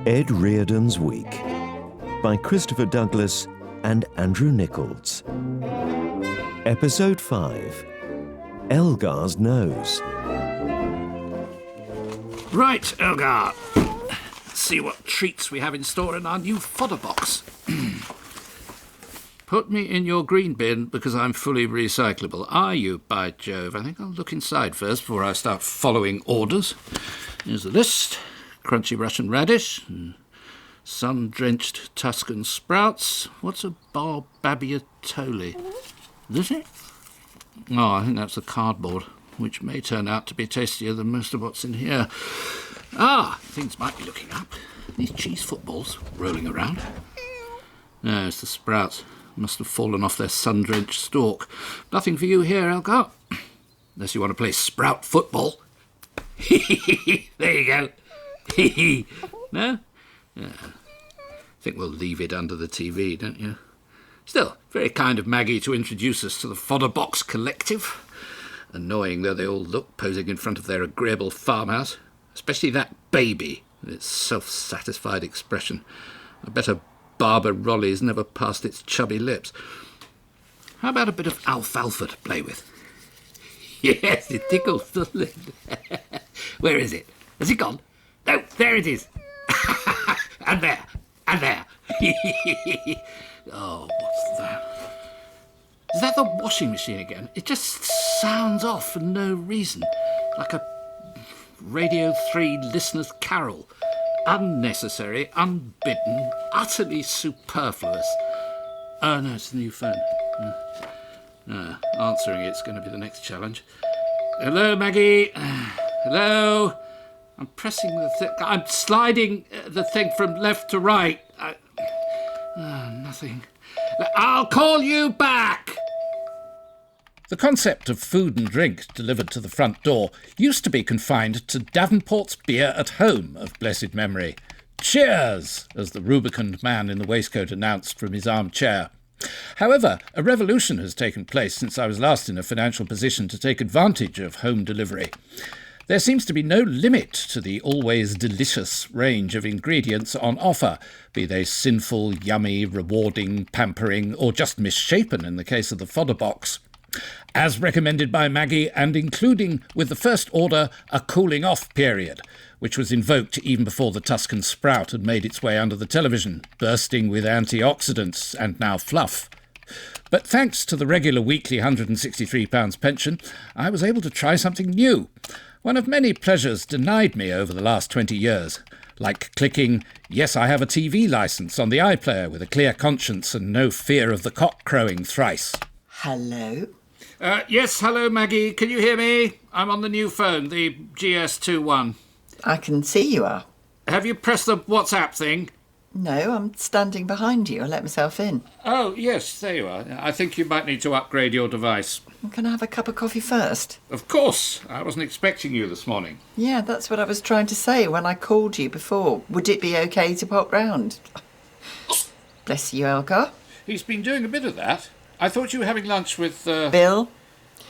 Ed Reardon's Week by Christopher Douglas and Andrew Nickolds. Episode 5, Elgar's Nose. Right, Elgar. Let's see what treats we have in store in our new fodder box. Put me in your green bin because I'm fully recyclable. Are you, by Jove? I think I'll look inside first before I start following orders. Here's the list. Crunchy Russian radish, sun-drenched Tuscan sprouts. What's a barbabietole? Is it? Oh, I think that's the cardboard, which may turn out to be tastier than most of what's in here. Ah, things might be looking up. These cheese footballs rolling around. No, it's the sprouts. Must have fallen off their sun-drenched stalk. Nothing for you here, Elgar. Unless you want to play sprout football. There you go. No? Yeah. I think we'll leave it under the TV, don't you? Still, very kind of Maggie to introduce us to the Fodder Box Collective. Annoying though they all look posing in front of their agreeable farmhouse. Especially that baby, with its self-satisfied expression. I bet a Barbara Rolly's never passed its chubby lips. How about a bit of alfalfa to play with? Yes, it tickles, doesn't it? Where is it? Has it gone? No, there it is. And there. And there. Oh, what's that? Is that the washing machine again? It just sounds off for no reason. Like a Radio 3 listener's carol. Unnecessary, unbidden, utterly superfluous. Oh, no, it's the new phone. Answering it's going to be the next challenge. Hello, Maggie. Hello. I'm pressing the thing. I'm sliding the thing from left to right. Nothing. I'll call you back. The concept of food and drink delivered to the front door used to be confined to Davenport's beer at home of blessed memory. Cheers, as the rubicund man in the waistcoat announced from his armchair. However, a revolution has taken place since I was last in a financial position to take advantage of home delivery. There seems to be no limit to the always delicious range of ingredients on offer, be they sinful, yummy, rewarding, pampering, or just misshapen in the case of the fodder box. As recommended by Maggie, and including, with the first order, a cooling-off period, which was invoked even before the Tuscan sprout had made its way under the television, bursting with antioxidants and now fluff. But thanks to the regular weekly £163 pension, I was able to try something new. One of many pleasures denied me over the last 20 years, like clicking, yes, I have a TV licence on the iPlayer with a clear conscience and no fear of the cock crowing thrice. Hello? Yes, hello, Maggie. Can you hear me? I'm on the new phone, the GS21. I can see you are. Have you pressed the WhatsApp thing? No, I'm standing behind you. I let myself in. Oh, yes, there you are. I think you might need to upgrade your device. Can I have a cup of coffee first? Of course. I wasn't expecting you this morning. Yeah, that's what I was trying to say when I called you before. Would it be okay to pop round? Bless you, Elgar. He's been doing a bit of that. I thought you were having lunch with... Bill?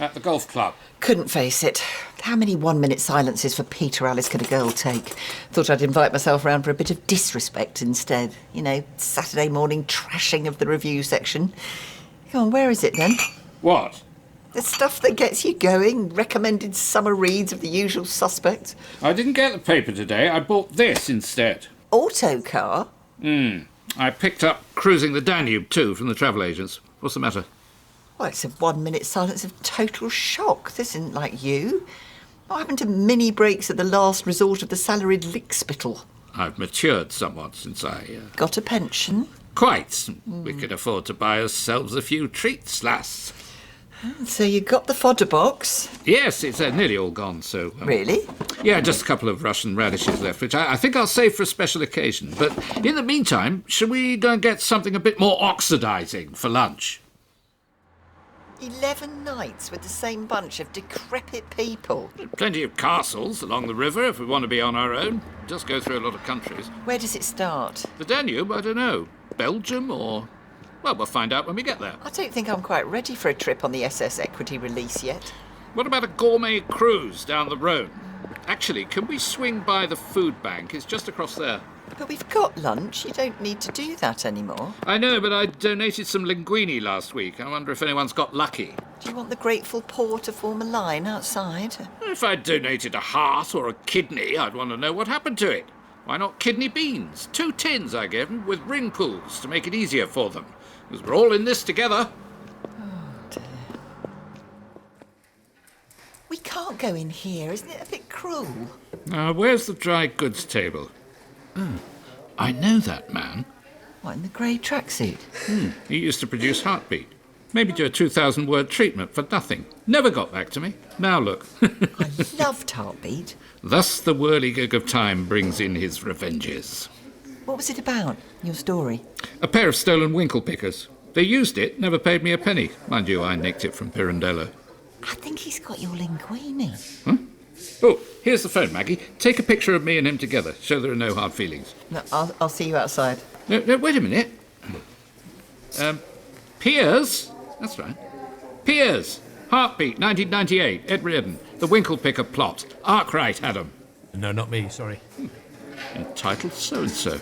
At the golf club. Couldn't face it. How many one-minute silences for Peter Alice could a girl take? Thought I'd invite myself round for a bit of disrespect instead. You know, Saturday morning trashing of the review section. Come on, where is it then? What? The stuff that gets you going, recommended summer reads of the usual suspects. I didn't get the paper today. I bought this instead. Autocar? I picked up Cruising the Danube too from the travel agents. What's the matter? Well, it's a 1 minute silence of total shock. This isn't like you. What happened to mini breaks at the last resort of the salaried lickspittle? I've matured somewhat since I... Got a pension? Quite. We could afford to buy ourselves a few treats, lass. So you got the fodder box? Yes, it's nearly all gone, so... Really? Yeah, just a couple of Russian radishes left, which I think I'll save for a special occasion. But in the meantime, shall we go and get something a bit more oxidising for lunch? 11 nights with the same bunch of decrepit people. Plenty of castles along the river if we want to be on our own. Just go through a lot of countries. Where does it start? The Danube, I don't know. Belgium or... Well, we'll find out when we get there. I don't think I'm quite ready for a trip on the SS Equity release yet. What about a gourmet cruise down the Rhone? Actually, can we swing by the food bank? It's just across there. But we've got lunch. You don't need to do that anymore. I know, but I donated some linguine last week. I wonder if anyone's got lucky. Do you want the grateful poor to form a line outside? If I'd donated a heart or a kidney, I'd want to know what happened to it. Why not kidney beans? 2 tins I gave them, with ring pools to make it easier for them. Because we're all in this together. Oh, dear. We can't go in here. Isn't it a bit cruel? Now, where's the dry goods table? Oh, I know that man. What, in the grey tracksuit? He used to produce Heartbeat. Maybe do a 2,000-word treatment for nothing. Never got back to me. Now look. I loved Heartbeat. Thus the whirligig of time brings in his revenges. What was it about, your story? A pair of stolen winkle pickers. They used it, never paid me a penny. Mind you, I nicked it from Pirandello. I think he's got your linguine. Huh? Oh, here's the phone, Maggie. Take a picture of me and him together. Show there are no hard feelings. No, I'll see you outside. No, wait a minute. Piers? That's right. Piers. Heartbeat, 1998. Ed Reardon. The Winkle Picker plot. Arkwright had 'em. No, not me, sorry. Entitled so-and-so.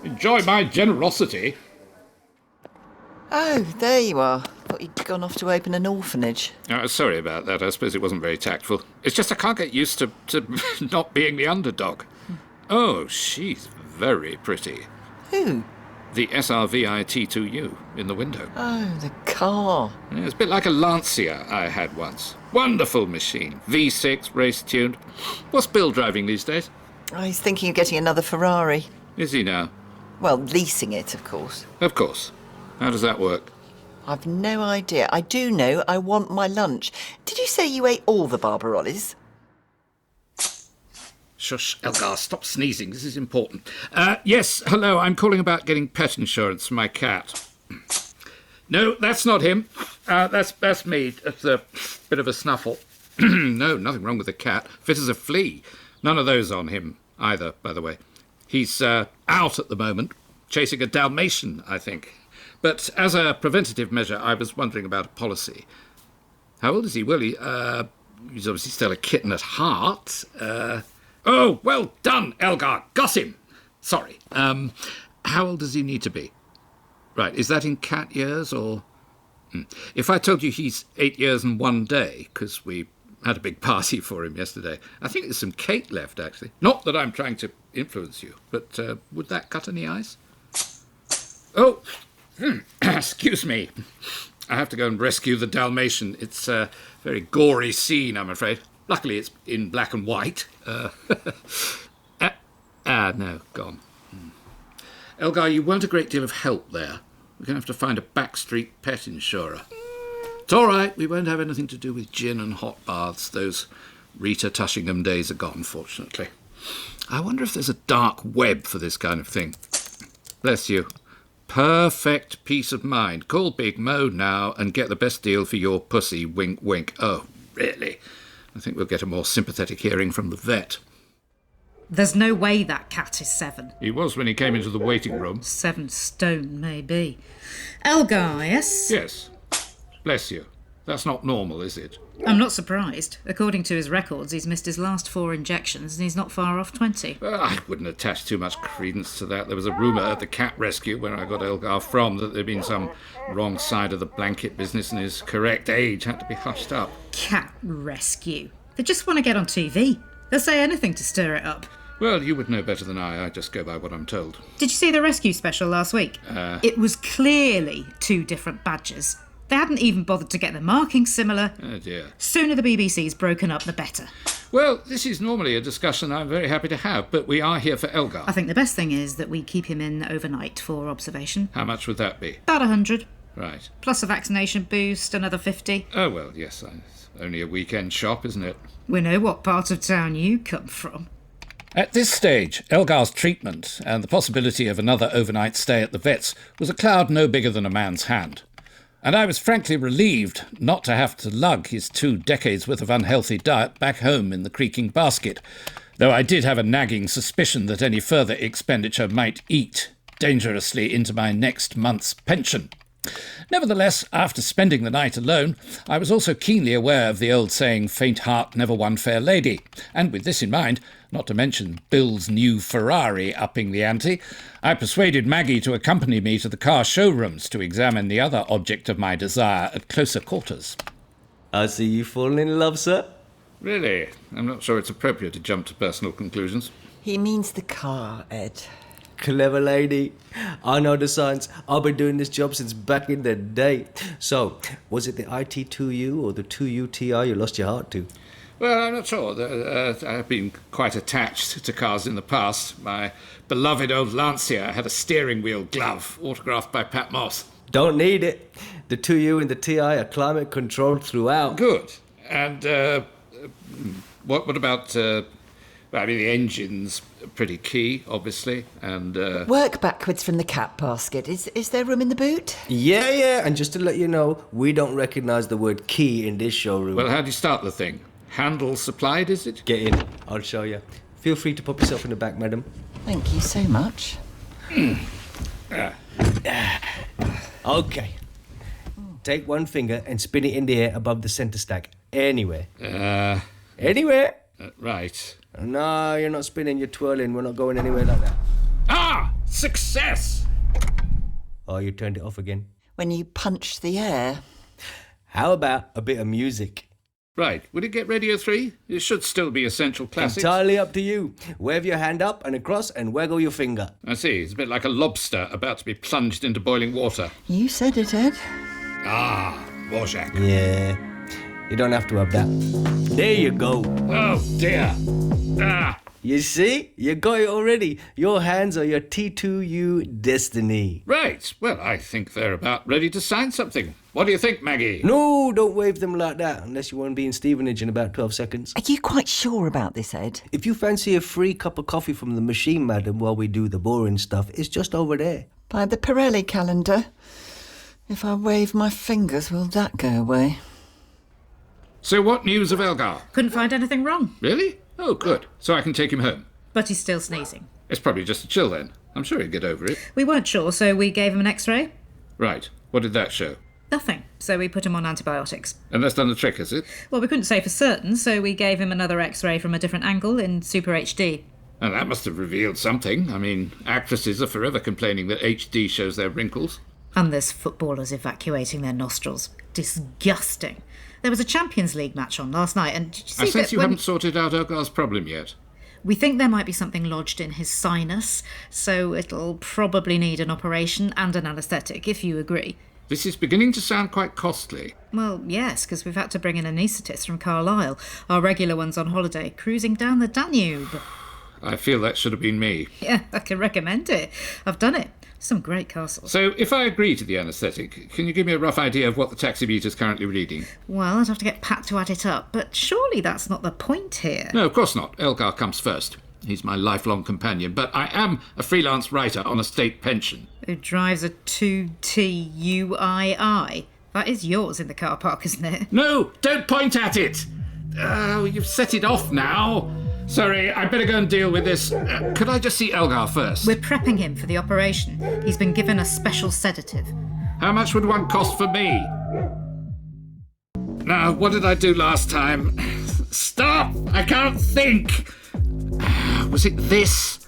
Enjoy my generosity. Oh, there you are. Thought you'd gone off to open an orphanage. Sorry about that. I suppose it wasn't very tactful. It's just I can't get used to not being the underdog. Oh, she's very pretty. Who? The SRVI T2U in the window. Oh, the car. Yeah, it's a bit like a Lancia I had once. Wonderful machine. V6, race-tuned. What's Bill driving these days? Oh, he's thinking of getting another Ferrari. Is he now? Well, leasing it, of course. Of course. How does that work? I've no idea. I do know I want my lunch. Did you say you ate all the barbarolles? Shush, Elgar, stop sneezing. This is important. Yes, hello, I'm calling about getting pet insurance for my cat. No, that's not him. That's me. That's a bit of a snuffle. No, nothing wrong with the cat. Fit as a flea. None of those on him either, by the way. He's out at the moment, chasing a Dalmatian, I think. But as a preventative measure, I was wondering about a policy. How old is he? Well, he's obviously still a kitten at heart. Oh, well done, Elgar. Got him. Sorry. How old does he need to be? Right, is that in cat years or... If I told you he's 8 years and 1 day, because we had a big party for him yesterday, I think there's some cake left, actually. Not that I'm trying to influence you, but would that cut any ice? Oh, excuse me. I have to go and rescue the Dalmatian. It's a very gory scene, I'm afraid. Luckily, it's in black and white. No, gone. Elgar, you weren't a great deal of help there. We're going to have to find a backstreet pet insurer. It's all right. We won't have anything to do with gin and hot baths. Those Rita Tushingham days are gone, fortunately. I wonder if there's a dark web for this kind of thing. Bless you. Perfect peace of mind. Call Big Mo now and get the best deal for your pussy, wink, wink. Oh, really? I think we'll get a more sympathetic hearing from the vet. There's no way that cat is 7. He was when he came into the waiting room. 7 stone, maybe. Elgar, yes? Yes. Bless you. That's not normal, is it? I'm not surprised. According to his records, he's missed his last 4 injections and he's not far off 20. I wouldn't attach too much credence to that. There was a rumour at the cat rescue, where I got Elgar from, that there'd been some wrong side of the blanket business and his correct age had to be hushed up. Cat rescue? They just want to get on TV. They'll say anything to stir it up. Well, you would know better than I just go by what I'm told. Did you see the rescue special last week? It was clearly 2 different badgers. They hadn't even bothered to get the markings similar. Oh, dear. Sooner the BBC's broken up, the better. Well, this is normally a discussion I'm very happy to have, but we are here for Elgar. I think the best thing is that we keep him in overnight for observation. How much would that be? About 100. Right. Plus a vaccination boost, another 50. Oh, well, yes, it's only a weekend shop, isn't it? We know what part of town you come from. At this stage, Elgar's treatment and the possibility of another overnight stay at the vet's was a cloud no bigger than a man's hand. And I was frankly relieved not to have to lug his 2 decades' worth of unhealthy diet back home in the creaking basket, though I did have a nagging suspicion that any further expenditure might eat dangerously into my next month's pension. Nevertheless, after spending the night alone, I was also keenly aware of the old saying, faint heart never won fair lady, and with this in mind, not to mention Bill's new Ferrari upping the ante, I persuaded Maggie to accompany me to the car showrooms to examine the other object of my desire at closer quarters. I see you fallen in love, sir. Really? I'm not sure it's appropriate to jump to personal conclusions. He means the car, Ed. Clever lady. I know the signs. I've been doing this job since back in the day. So, was it the IT2U or the 2UTI you lost your heart to? Well, I'm not sure. I've been quite attached to cars in the past. My beloved old Lancia had a steering wheel glove, autographed by Pat Moss. Don't need it. The 2U and the TI are climate controlled throughout. Good. And what about... the engine's pretty key, obviously, and... Work backwards from the cat basket. Is there room in the boot? Yeah, and just to let you know, we don't recognise the word key in this showroom. Well, how do you start the thing? Handle supplied, is it? Get in, I'll show you. Feel free to pop yourself in the back, madam. Thank you so much. Okay. Take one finger and spin it in the air above the centre stack. Anywhere. Anywhere. Right. No, you're not spinning, you're twirling. We're not going anywhere like that. Ah! Success! Oh, you turned it off again. When you punched the air. How about a bit of music? Right. Would it get Radio 3? It should still be Essential Classics. Entirely up to you. Wave your hand up and across and waggle your finger. I see. It's a bit like a lobster about to be plunged into boiling water. You said it, Ed. Ah, Wojak. Yeah. You don't have to have that. There you go. Oh, dear. Ah. You see? You got it already. Your hands are your T2U destiny. Right. Well, I think they're about ready to sign something. What do you think, Maggie? No, don't wave them like that, unless you want to be in Stevenage in about 12 seconds. Are you quite sure about this, Ed? If you fancy a free cup of coffee from the machine, madam, while we do the boring stuff, it's just over there. By the Pirelli calendar. If I wave my fingers, will that go away? So what news of Elgar? Couldn't find anything wrong. Really? Oh, good. So I can take him home. But he's still sneezing. It's probably just a chill then. I'm sure he'll get over it. We weren't sure, so we gave him an X-ray. Right. What did that show? Nothing, so we put him on antibiotics. And that's done the trick, has it? Well, we couldn't say for certain, so we gave him another X-ray from a different angle in Super HD. And that must have revealed something. I mean, actresses are forever complaining that HD shows their wrinkles. And there's footballers evacuating their nostrils. Disgusting. There was a Champions League match on last night, and did you see I sense you haven't sorted out Elgar's problem yet. We think there might be something lodged in his sinus, so it'll probably need an operation and an anaesthetic, if you agree. This is beginning to sound quite costly. Well, yes, because we've had to bring an anaesthetist from Carlisle. Our regular one's on holiday, cruising down the Danube. I feel that should have been me. Yeah, I can recommend it. I've done it. Some great castles. So, if I agree to the anaesthetic, can you give me a rough idea of what the taximeter's currently reading? Well, I'd have to get Pat to add it up, but surely that's not the point here. No, of course not. Elgar comes first. He's my lifelong companion, but I am a freelance writer on a state pension. Who drives a 2TUII? That is yours in the car park, isn't it? No, don't point at it! Oh, you've set it off now. Sorry, I better go and deal with this. Could I just see Elgar first? We're prepping him for the operation. He's been given a special sedative. How much would one cost for me? Now, what did I do last time? Stop! I can't think! Was it this?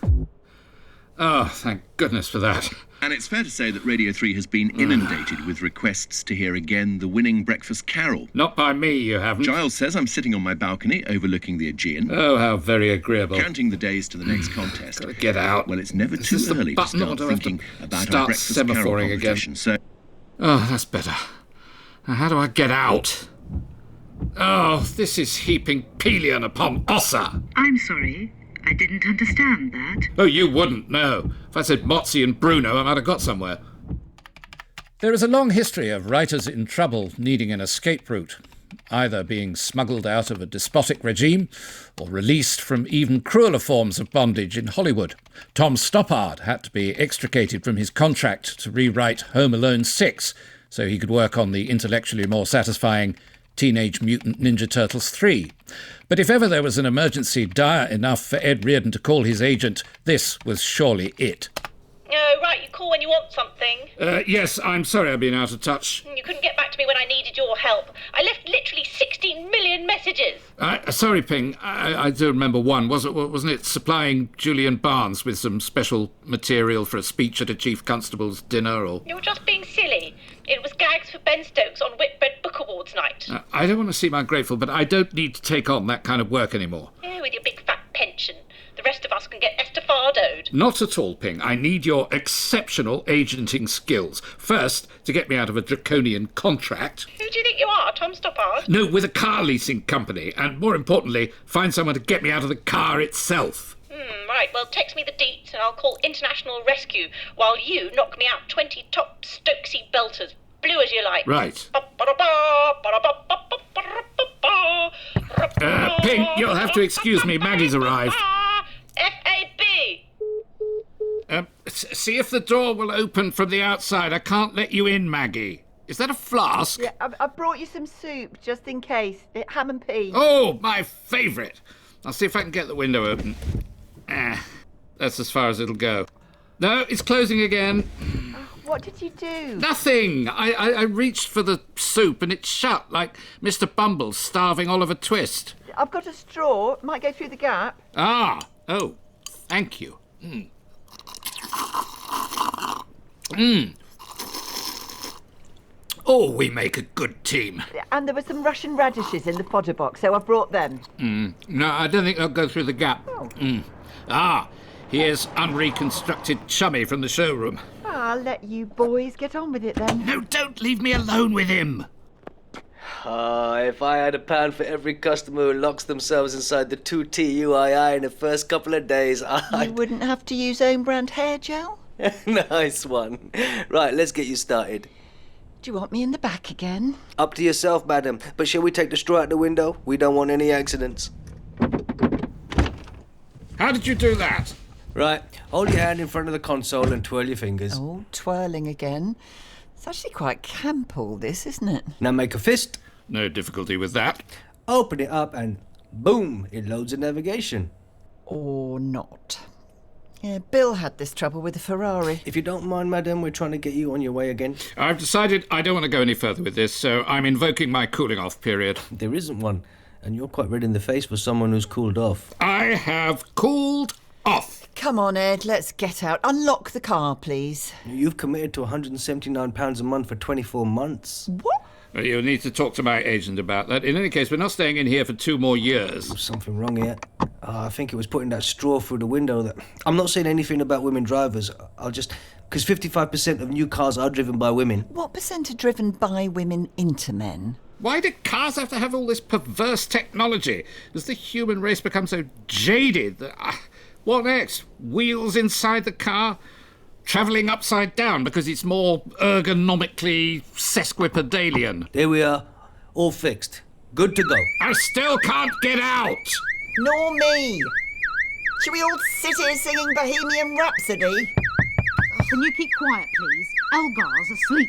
Oh, thank goodness for that. And it's fair to say that Radio 3 has been inundated with requests to hear again the winning breakfast carol. Not by me, you haven't. Giles says I'm sitting on my balcony overlooking the Aegean. Oh, how very agreeable. Counting the days to the next contest. Gotta get out. Well, it's never too early to start thinking about our breakfast carol competition. Again. So, oh, that's better. Now, how do I get out? Oh, this is heaping Pelion upon Ossa. I'm sorry. I didn't understand that. Oh, you wouldn't, no. If I said Mozzie and Bruno, I might have got somewhere. There is a long history of writers in trouble needing an escape route, either being smuggled out of a despotic regime or released from even crueler forms of bondage in Hollywood. Tom Stoppard had to be extricated from his contract to rewrite Home Alone 6 so he could work on the intellectually more satisfying Teenage Mutant Ninja Turtles 3. But if ever there was an emergency dire enough for Ed Reardon to call his agent, this was surely it. Oh, right, you call when you want something. Yes, I'm sorry I've been out of touch. You couldn't get back to me when I needed your help. I left literally 16 million messages. Sorry, Ping. I do remember one. Wasn't it supplying Julian Barnes with some special material for a speech at a Chief Constable's dinner, or...? You were just being silly. It was gags for Ben Stokes on Whitbread Book Awards night. I don't want to seem ungrateful, but I don't need to take on that kind of work anymore. Yeah, with your big fat pension. The rest of us can get estafadoed. Not at all, Ping. I need your exceptional agenting skills. First, to get me out of a draconian contract. Who do you think you are, Tom Stoppard? No, with a car leasing company. And more importantly, find someone to get me out of the car itself. Right, well, text me the deets and I'll call International Rescue while you knock me out 20 top Stokesy belters. Blue as you like. Right. Ping, you'll have to excuse me. Maggie's arrived. F-A-B. See if the door will open from the outside. I can't let you in, Maggie. Is that a flask? Yeah, I brought you some soup, just in case. Ham and pea. Oh, my favourite. I'll see if I can get the window open. That's as far as it'll go. No, it's closing again. What did you do? Nothing. I reached for the soup and it's shut, like Mr. Bumble starving Oliver Twist. I've got a straw. Might go through the gap. Oh, thank you. Oh, we make a good team. And there were some Russian radishes in the fodder box, so I brought them. No, I don't think they'll go through the gap. Here's unreconstructed Chummy from the showroom. I'll let you boys get on with it then. No, don't leave me alone with him. If I had £1 for every customer who locks themselves inside the 2TUII in the first couple of days, You wouldn't have to use own brand hair gel? Nice one. Right, let's get you started. Do you want me in the back again? Up to yourself, madam. But shall we take the straw out the window? We don't want any accidents. How did you do that? Right, hold your hand in front of the console and twirl your fingers. Oh, twirling again. It's actually quite camp, all this, isn't it? Now make a fist. No difficulty with that. Open it up and boom, it loads the navigation. Or not. Yeah, Bill had this trouble with the Ferrari. If you don't mind, madam, we're trying to get you on your way again. I've decided I don't want to go any further with this, so I'm invoking my cooling-off period. There isn't one, and you're quite red in the face for someone who's cooled off. I have cooled off. Come on, Ed, let's get out. Unlock the car, please. You've committed to £179 a month for 24 months. What? You'll need to talk to my agent about that. In any case, we're not staying in here for 2 more years. There's something wrong here. I think it was putting that straw through the window. That I'm not saying anything about women drivers. I'll just... Because 55% of new cars are driven by women. What percent are driven by women into men? Why do cars have to have all this perverse technology? Does the human race become so jaded that... what next? Wheels inside the car? Travelling upside down because it's more ergonomically sesquipedalian? There we are. All fixed. Good to go. I still can't get out! Nor me. Shall we all sit here singing Bohemian Rhapsody? Can you keep quiet, please? Elgar's asleep.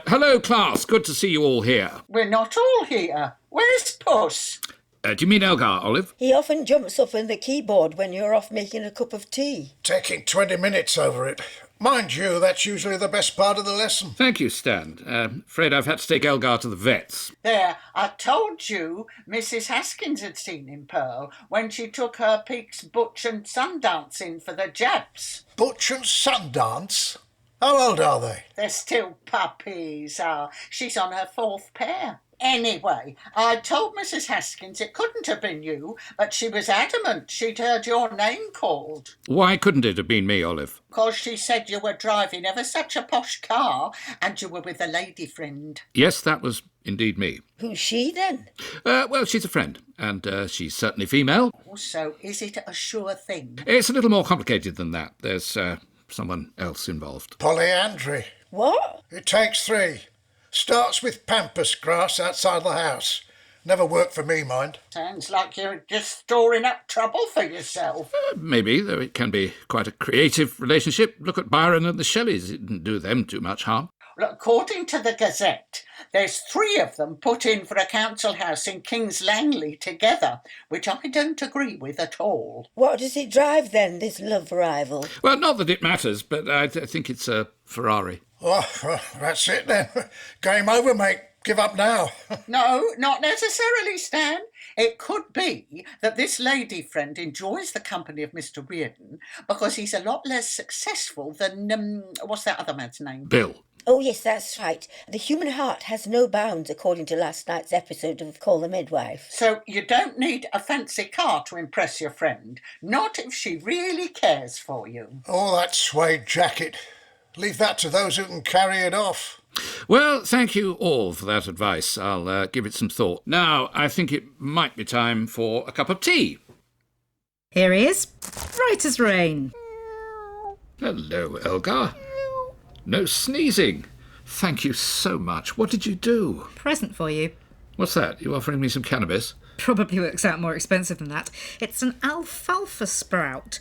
Hello, class. Good to see you all here. We're not all here. Where's Puss? Do you mean Elgar, Olive? He often jumps up on the keyboard when you're off making a cup of tea. Taking 20 minutes over it. Mind you, that's usually the best part of the lesson. Thank you, Stan. Afraid I've had to take Elgar to the vets. There, I told you Mrs. Haskins had seen him, Pearl, when she took her Peaks Butch and Sundance in for the jabs. Butch and Sundance? How old are they? They're still puppies. She's on her 4th pair. Anyway, I told Mrs. Haskins it couldn't have been you, but she was adamant she'd heard your name called. Why couldn't it have been me, Olive? Because she said you were driving ever such a posh car and you were with a lady friend. Yes, that was indeed me. Who's she, then? Well, she's a friend, and she's certainly female. So is it a sure thing? It's a little more complicated than that. There's someone else involved. Polyandry. What? It takes 3. Starts with pampas grass outside the house. Never worked for me, mind. Sounds like you're just storing up trouble for yourself. Maybe, though it can be quite a creative relationship. Look at Byron and the Shelleys. It didn't do them too much harm. Look, according to the Gazette, there's 3 of them put in for a council house in King's Langley together, which I don't agree with at all. What does it drive then, this love rival? Well, not that it matters, but I think it's a Ferrari. Oh, well, that's it then. Game over, mate. Give up now. No, not necessarily, Stan. It could be that this lady friend enjoys the company of Mr. Reardon because he's a lot less successful than, what's that other man's name? Bill. Oh, yes, that's right. The human heart has no bounds, according to last night's episode of Call the Midwife. So you don't need a fancy car to impress your friend, not if she really cares for you. Oh, that suede jacket. Leave that to those who can carry it off. Well, thank you all for that advice. I'll give it some thought. Now, I think it might be time for a cup of tea. Here he is, right as rain. Hello, Elgar. No sneezing. Thank you so much. What did you do? Present for you. What's that? You offering me some cannabis? Probably works out more expensive than that. It's an alfalfa sprout.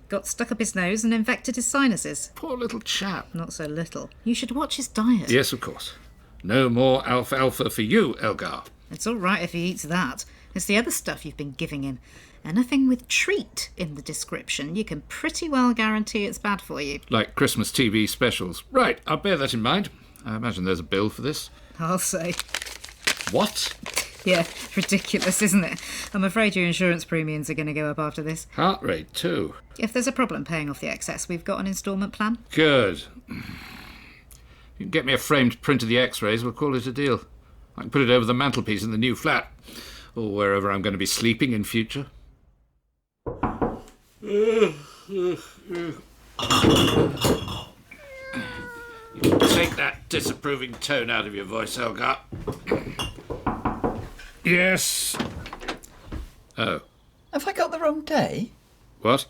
Got stuck up his nose and infected his sinuses. Poor little chap. Not so little. You should watch his diet. Yes, of course. No more alfalfa for you, Elgar. It's all right if he eats that. It's the other stuff you've been giving him. Anything with treat in the description, you can pretty well guarantee it's bad for you. Like Christmas TV specials. Right, I'll bear that in mind. I imagine there's a bill for this. I'll say. What? Yeah, ridiculous, isn't it? I'm afraid your insurance premiums are going to go up after this. Heart rate, too. If there's a problem paying off the excess, we've got an instalment plan. Good. You can get me a framed print of the x-rays, we'll call it a deal. I can put it over the mantelpiece in the new flat, or wherever I'm going to be sleeping in future. Take that disapproving tone out of your voice, Elgar. Yes. Oh. Have I got the wrong day? What?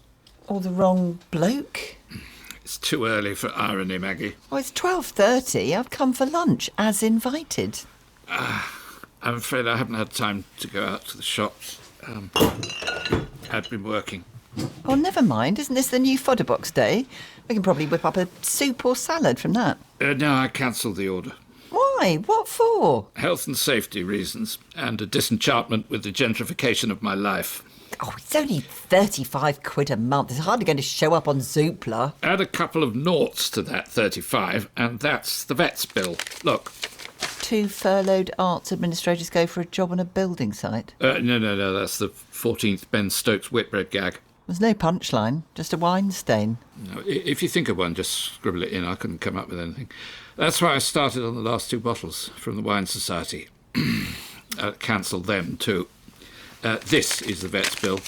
Or the wrong bloke? It's too early for irony, Maggie. Oh, it's 12:30. I've come for lunch, as invited. I'm afraid I haven't had time to go out to the shops. I've been working. Oh, never mind. Isn't this the new fodder box day? We can probably whip up a soup or salad from that. No, I cancelled the order. Why? What for? Health and safety reasons, and a disenchantment with the gentrification of my life. Oh, it's only 35 quid a month. It's hardly going to show up on Zoopla. Add a couple of noughts to that 35, and that's the vet's bill. Look. 2 furloughed arts administrators go for a job on a building site. No, that's the 14th Ben Stokes Whitbread gag. There's no punchline, just a wine stain. No, if you think of one, just scribble it in. I couldn't come up with anything. That's why I started on the last 2 bottles from the Wine Society. Cancelled them, too. This is the vet's bill.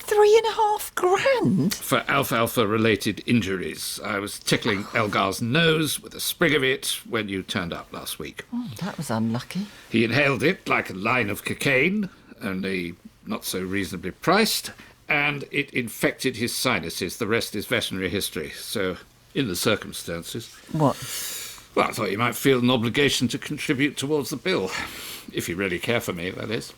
3.5 grand? For alfalfa-related injuries. I was tickling Elgar's nose with a sprig of it when you turned up last week. Oh, that was unlucky. He inhaled it like a line of cocaine, only not so reasonably priced, and it infected his sinuses. The rest is veterinary history. So, in the circumstances... What? Well, I thought you might feel an obligation to contribute towards the bill. If you really care for me, that is.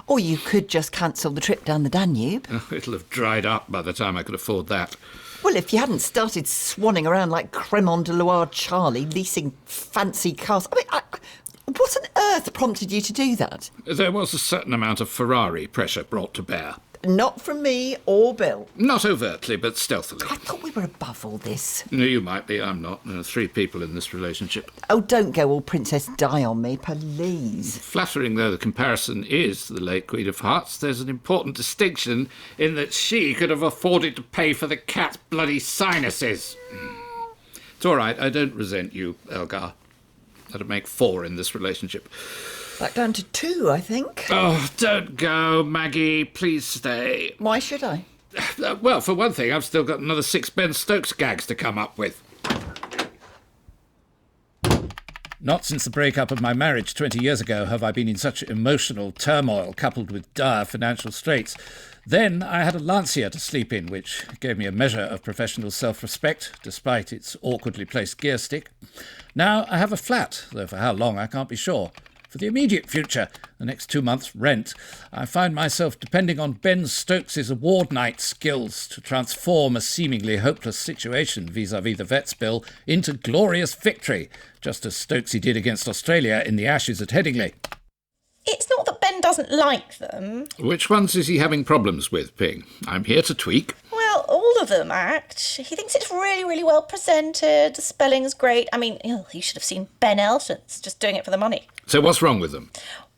Or you could just cancel the trip down the Danube. It'll have dried up by the time I could afford that. Well, if you hadn't started swanning around like Cremant de Loire Charlie, leasing fancy cars... I mean, what on earth prompted you to do that? There was a certain amount of Ferrari pressure brought to bear. Not from me or Bill. Not overtly, but stealthily. I thought we were above all this. No, you might be, I'm not. There are 3 people in this relationship. Oh, don't go all Princess Di on me, please. Flattering though the comparison is to the late Queen of Hearts, there's an important distinction in that she could have afforded to pay for the cat's bloody sinuses. It's all right, I don't resent you, Elgar. That'd make 4 in this relationship. Back down to 2, I think. Oh, don't go, Maggie. Please stay. Why should I? Well, for one thing, I've still got another 6 Ben Stokes gags to come up with. Not since the breakup of my marriage 20 years ago have I been in such emotional turmoil coupled with dire financial straits. Then I had a Lancia to sleep in, which gave me a measure of professional self-respect, despite its awkwardly placed gear stick. Now I have a flat, though for how long I can't be sure. For the immediate future, the next 2 months' rent, I find myself depending on Ben Stokes' award night skills to transform a seemingly hopeless situation vis-à-vis the Vets Bill into glorious victory, just as Stokesy did against Australia in the Ashes at Headingley. It's not that Ben doesn't like them. Which ones is he having problems with, Ping? I'm here to tweak. Well, all of them act. He thinks it's really, really well presented. The spelling's great. I mean, you should have seen Ben Elton's just doing it for the money. So what's wrong with them?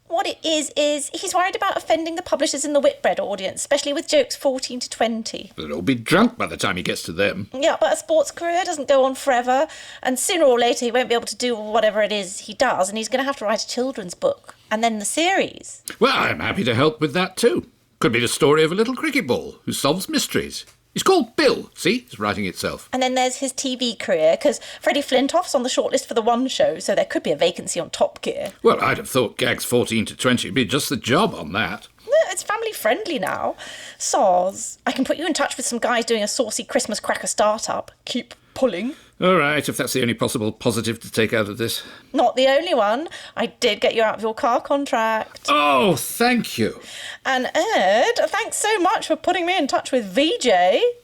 What it is he's worried about offending the publishers in the Whitbread audience, especially with jokes 14 to 20. They'll all be drunk by the time he gets to them. Yeah, but a sports career doesn't go on forever, and sooner or later he won't be able to do whatever it is he does, and he's going to have to write a children's book, and then the series. Well, I'm happy to help with that too. Could be the story of a little cricket ball who solves mysteries. He's called Bill, see? It's writing itself. And then there's his TV career, because Freddie Flintoff's on the shortlist for the One Show, so there could be a vacancy on Top Gear. Well, I'd have thought gags 14 to 20 would be just the job on that. No, it's family-friendly now. Soz. I can put you in touch with some guys doing a saucy Christmas cracker startup. Keep pulling. All right, if that's the only possible positive to take out of this. Not the only one. I did get you out of your car contract. Oh, thank you. And Ed, thanks so much for putting me in touch with VJ.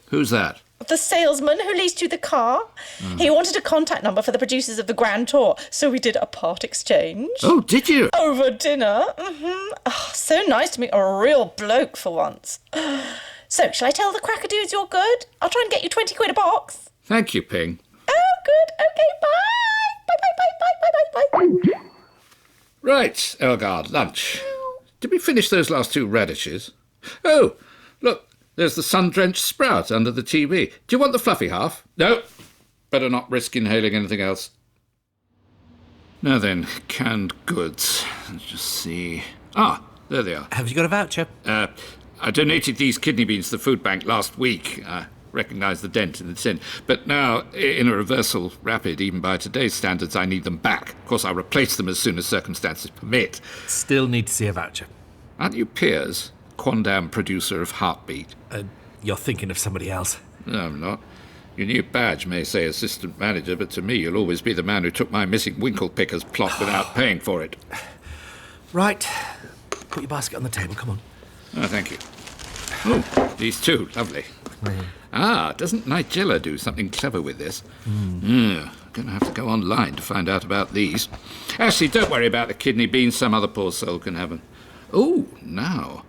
Who's that? The salesman who leased you the car. He wanted a contact number for the producers of the Grand Tour, so we did a part exchange. Oh, did you? Over dinner. Oh, so nice to meet a real bloke for once. So, shall I tell the cracker dudes you're good? I'll try and get you 20 quid a box. Thank you, Ping. Oh, good. OK, bye. Bye. Right, Elgar, lunch. Did we finish those last 2 radishes? Oh, look, there's the sun-drenched sprout under the TV. Do you want the fluffy half? No. Better not risk inhaling anything else. Now then, canned goods. Let's just see. Ah, there they are. Have you got a voucher? I donated these kidney beans to the food bank last week. Recognise the dent in the tin. But now, in a reversal rapid, even by today's standards, I need them back. Of course, I'll replace them as soon as circumstances permit. Still need to see a voucher. Aren't you Piers, quondam producer of Heartbeat? You're thinking of somebody else. No, I'm not. Your new badge may say assistant manager, but to me you'll always be the man who took my missing winkle picker's plot without paying for it. Right. Put your basket on the table, come on. Oh, thank you. Oh, these two, lovely. Doesn't Nigella do something clever with this? Going to have to go online to find out about these. Actually, don't worry about the kidney beans. Some other poor soul can have them. Oh, now.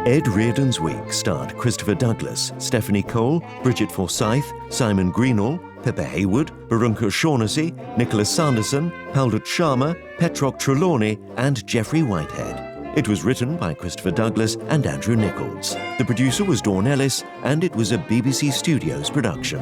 Ed Reardon's Week starred Christopher Douglas, Stephanie Cole, Brigit Forsyth, Simon Greenall, Pippa Haywood, Barunka Shaughnessy, Nicola Sanderson, Phaldut Sharma, Petroc Trelawny and Geoffrey Whitehead. It was written by Christopher Douglas and Andrew Nickolds. The producer was Dawn Ellis, and it was a BBC Studios production.